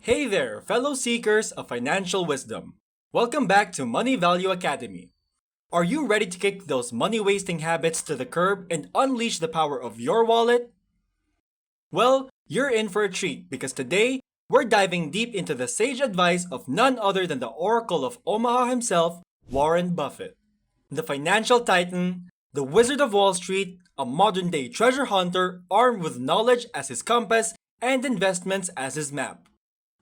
Hey there, fellow seekers of financial wisdom. Welcome back to Money Value Academy. Are you ready to kick those money wasting habits to the curb and unleash the power of your wallet? Well, you're in for a treat because today we're diving deep into the sage advice of none other than the Oracle of Omaha himself, Warren Buffett. The financial titan, the Wizard of Wall Street, a modern day treasure hunter armed with knowledge as his compass and investments as his map.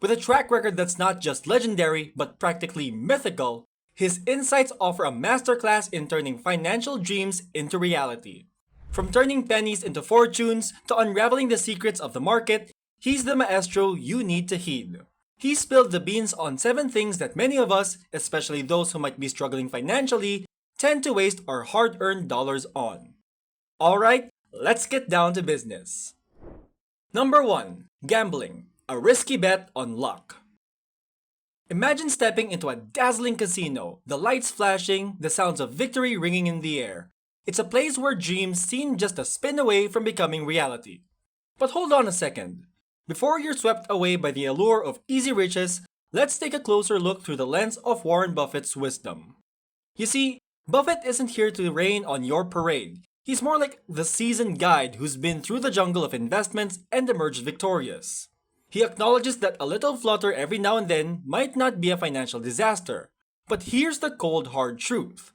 With a track record that's not just legendary but practically mythical, his insights offer a masterclass in turning financial dreams into reality. From turning pennies into fortunes to unraveling the secrets of the market, he's the maestro you need to heed. He spilled the beans on 7 things that many of us, especially those who might be struggling financially, tend to waste our hard-earned dollars on. Alright, let's get down to business. Number 1. Gambling. A risky bet on luck. Imagine stepping into a dazzling casino, the lights flashing, the sounds of victory ringing in the air. It's a place where dreams seem just a spin away from becoming reality. But hold on a second. Before you're swept away by the allure of easy riches, let's take a closer look through the lens of Warren Buffett's wisdom. You see, Buffett isn't here to rain on your parade. He's more like the seasoned guide who's been through the jungle of investments and emerged victorious. He acknowledges that a little flutter every now and then might not be a financial disaster. But here's the cold hard truth.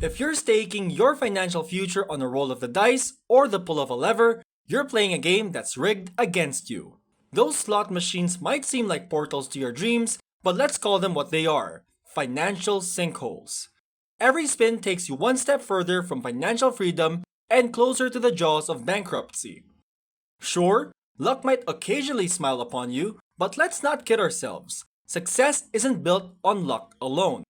If you're staking your financial future on a roll of the dice or the pull of a lever, you're playing a game that's rigged against you. Those slot machines might seem like portals to your dreams, but let's call them what they are: financial sinkholes. Every spin takes you one step further from financial freedom and closer to the jaws of bankruptcy. Sure, luck might occasionally smile upon you, but let's not kid ourselves. Success isn't built on luck alone.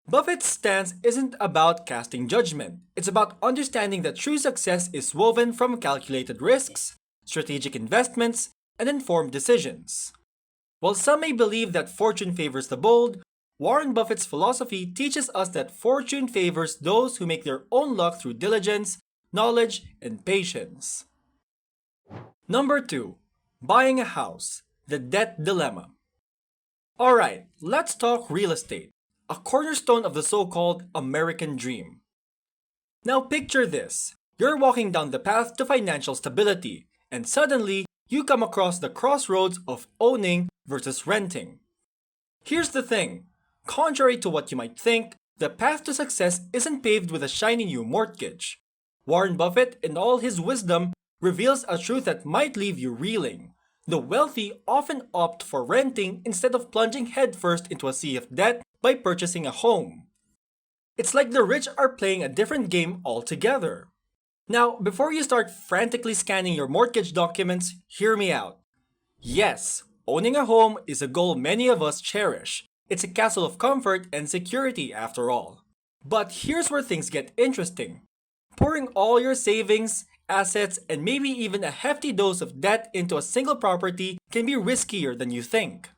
Buffett's stance isn't about casting judgment. It's about understanding that true success is woven from calculated risks, strategic investments, and informed decisions. While some may believe that fortune favors the bold, Warren Buffett's philosophy teaches us that fortune favors those who make their own luck through diligence, knowledge, and patience. Number 2. Buying a house. The debt dilemma. Alright, let's talk real estate, a cornerstone of the so-called American dream. Now picture this. You're walking down the path to financial stability, and suddenly, you come across the crossroads of owning versus renting. Here's the thing. Contrary to what you might think, the path to success isn't paved with a shiny new mortgage. Warren Buffett, in all his wisdom, reveals a truth that might leave you reeling. The wealthy often opt for renting instead of plunging headfirst into a sea of debt by purchasing a home. It's like the rich are playing a different game altogether. Now, before you start frantically scanning your mortgage documents, hear me out. Yes, owning a home is a goal many of us cherish. It's a castle of comfort and security after all. But here's where things get interesting. Pouring all your savings, assets, and maybe even a hefty dose of debt into a single property can be riskier than you think.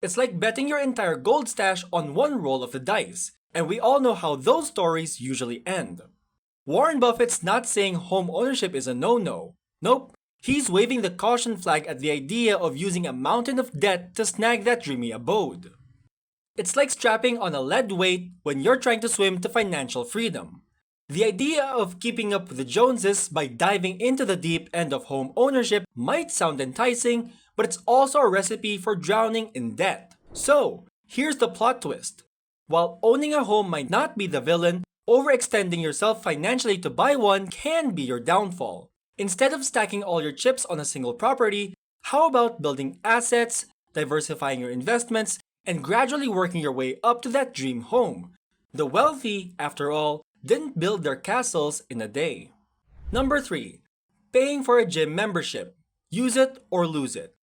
It's like betting your entire gold stash on one roll of the dice, and we all know how those stories usually end. Warren Buffett's not saying home ownership is a no-no. Nope, he's waving the caution flag at the idea of using a mountain of debt to snag that dreamy abode. It's like strapping on a lead weight when you're trying to swim to financial freedom. The idea of keeping up with the Joneses by diving into the deep end of home ownership might sound enticing, but it's also a recipe for drowning in debt. So, here's the plot twist. While owning a home might not be the villain, overextending yourself financially to buy one can be your downfall. Instead of stacking all your chips on a single property, how about building assets, diversifying your investments, and gradually working your way up to that dream home? The wealthy, after all, didn't build their castles in a day. Number 3. Paying for a gym membership. Use it or lose it.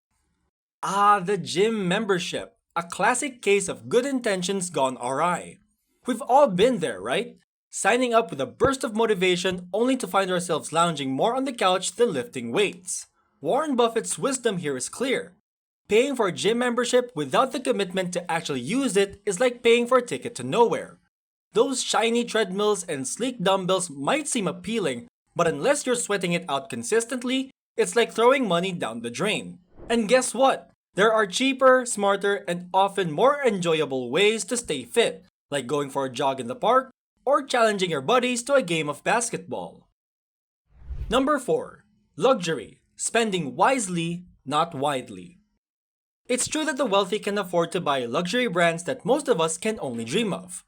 The gym membership. A classic case of good intentions gone awry. We've all been there, right? Signing up with a burst of motivation only to find ourselves lounging more on the couch than lifting weights. Warren Buffett's wisdom here is clear. Paying for a gym membership without the commitment to actually use it is like paying for a ticket to nowhere. Those shiny treadmills and sleek dumbbells might seem appealing, but unless you're sweating it out consistently, it's like throwing money down the drain. And guess what? There are cheaper, smarter, and often more enjoyable ways to stay fit, like going for a jog in the park or challenging your buddies to a game of basketball. Number 4. Luxury. Spending wisely, not widely. It's true that the wealthy can afford to buy luxury brands that most of us can only dream of.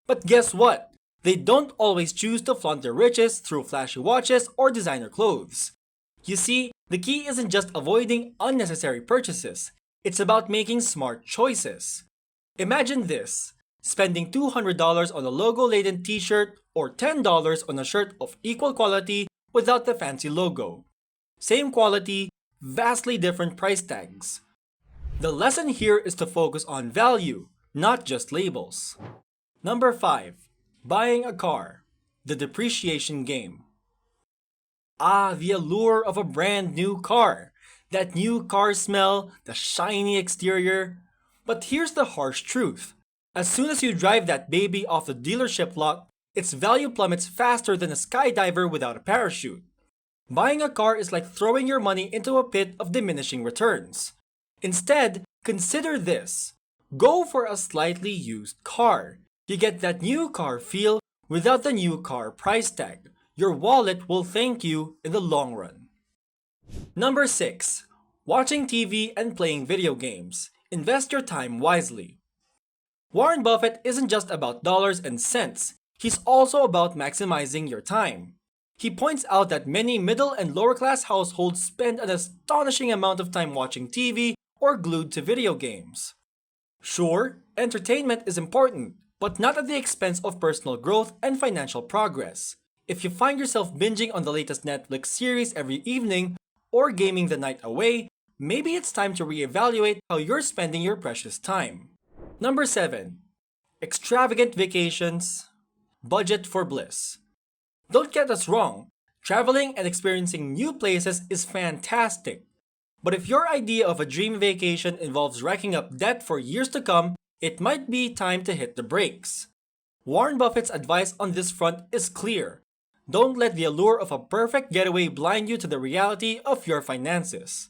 But guess what? They don't always choose to flaunt their riches through flashy watches or designer clothes. You see, the key isn't just avoiding unnecessary purchases, it's about making smart choices. Imagine this: spending $200 on a logo-laden t-shirt or $10 on a shirt of equal quality without the fancy logo. Same quality, vastly different price tags. The lesson here is to focus on value, not just labels. Number 5. Buying a car. The depreciation game. The allure of a brand new car. That new car smell, the shiny exterior. But here's the harsh truth. As soon as you drive that baby off the dealership lot, its value plummets faster than a skydiver without a parachute. Buying a car is like throwing your money into a pit of diminishing returns. Instead, consider this. Go for a slightly used car. You get that new car feel without the new car price tag. Your wallet will thank you in the long run. Number 6. Watching TV and playing video games. Invest your time wisely. Warren Buffett isn't just about dollars and cents. He's also about maximizing your time. He points out that many middle and lower class households spend an astonishing amount of time watching TV or glued to video games. Sure, entertainment is important, but not at the expense of personal growth and financial progress. If you find yourself binging on the latest Netflix series every evening or gaming the night away, maybe it's time to reevaluate how you're spending your precious time. Number 7. Extravagant vacations. Budget for bliss. Don't get us wrong, traveling and experiencing new places is fantastic. But if your idea of a dream vacation involves racking up debt for years to come, it might be time to hit the brakes. Warren Buffett's advice on this front is clear. Don't let the allure of a perfect getaway blind you to the reality of your finances.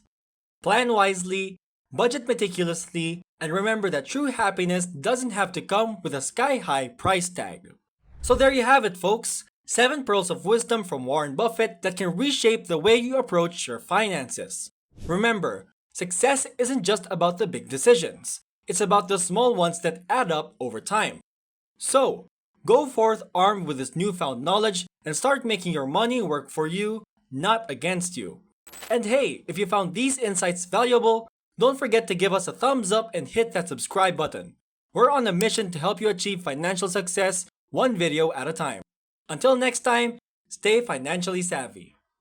Plan wisely, budget meticulously, and remember that true happiness doesn't have to come with a sky-high price tag. So there you have it, folks. 7 pearls of wisdom from Warren Buffett that can reshape the way you approach your finances. Remember, success isn't just about the big decisions. It's about the small ones that add up over time. So, go forth armed with this newfound knowledge and start making your money work for you, not against you. And hey, if you found these insights valuable, don't forget to give us a thumbs up and hit that subscribe button. We're on a mission to help you achieve financial success one video at a time. Until next time, stay financially savvy.